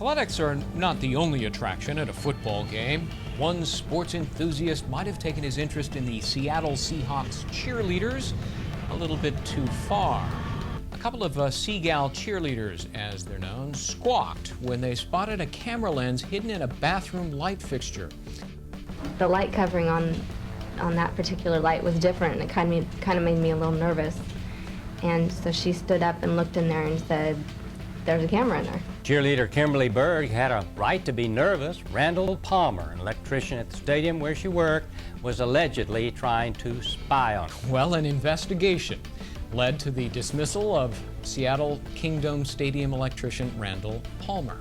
Athletics are not the only attraction at a football game. One sports enthusiast might have taken his interest in the Seattle Seahawks cheerleaders a little bit too far. A couple of Seagal cheerleaders, as they're known, squawked when they spotted a camera lens hidden in a bathroom light fixture. The light covering on that particular light was different, and it kind of made me a little nervous. And so she stood up and looked in there and said, "There's a camera in there." Cheerleader Kimberly Berg had a right to be nervous. Randall Palmer, an electrician at the stadium where she worked, was allegedly trying to spy on her. Well, an investigation led to the dismissal of Seattle Kingdome Stadium electrician Randall Palmer.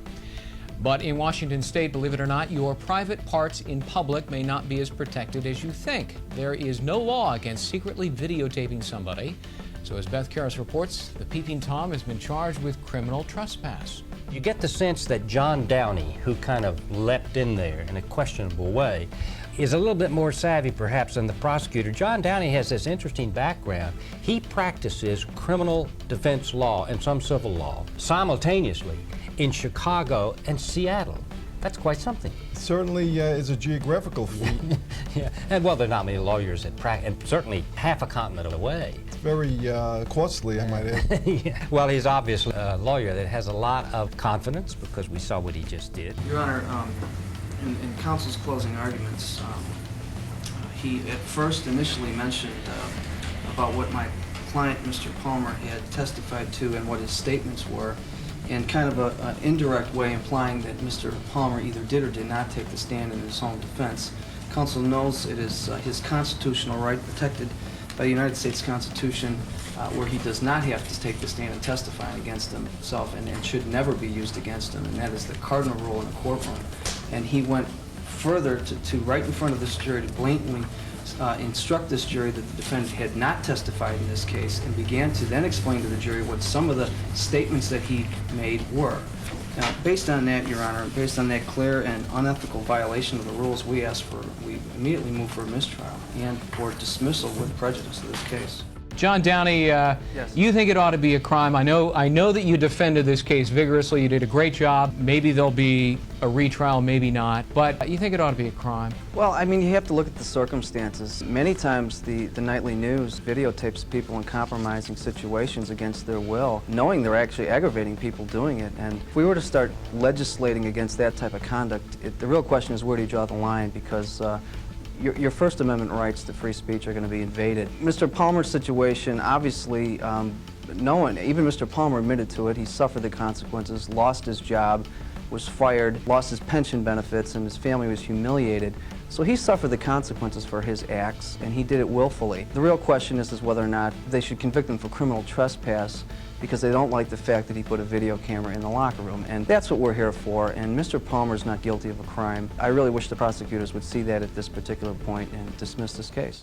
But in Washington State, believe it or not, your private parts in public may not be as protected as you think. There is no law against secretly videotaping somebody. So as Beth Karras reports, the Peeping Tom has been charged with criminal trespass. You get the sense that John Downey, who kind of leapt in there in a questionable way, is a little bit more savvy perhaps than the prosecutor. John Downey has this interesting background. He practices criminal defense law and some civil law simultaneously in Chicago and Seattle. That's quite something. Certainly is a geographical feat. Yeah, and well, there are not many lawyers that practice, and certainly half a continent away. It's very costly, I might add. Yeah. Well, he's obviously a lawyer that has a lot of confidence because we saw what he just did. Your Honor, in counsel's closing arguments, he at first initially mentioned about what my client, Mr. Palmer, had testified to and what his statements were, in kind of an indirect way implying that Mr. Palmer either did or did not take the stand in his own defense. Counsel knows it is his constitutional right protected by the United States Constitution where he does not have to take the stand and testify against himself, and should never be used against him, and that is the cardinal rule in a courtroom. And he went further to right in front of this jury to blatantly instruct this jury that the defendant had not testified in this case, and began to then explain to the jury what some of the statements that he made were. Now, based on that, Your Honor, based on that clear and unethical violation of the rules, we immediately moved for a mistrial and for dismissal with prejudice of this case. John Downey, Yes. You think it ought to be a crime. I know that you defended this case vigorously. You did a great job. Maybe there'll be a retrial, maybe not. But you think it ought to be a crime? Well, I mean, you have to look at the circumstances. Many times the nightly news videotapes people in compromising situations against their will, knowing they're actually aggravating people doing it. And if we were to start legislating against that type of conduct, the real question is, where do you draw the line? Because your First Amendment rights to free speech are going to be invaded. Mr. Palmer's situation, obviously, no one, even Mr. Palmer admitted to it. He suffered the consequences, lost his job, was fired, lost his pension benefits, and his family was humiliated. So he suffered the consequences for his acts, and he did it willfully. The real question is whether or not they should convict him for criminal trespass because they don't like the fact that he put a video camera in the locker room. And that's what we're here for, and Mr. Palmer's not guilty of a crime. I really wish the prosecutors would see that at this particular point and dismiss this case.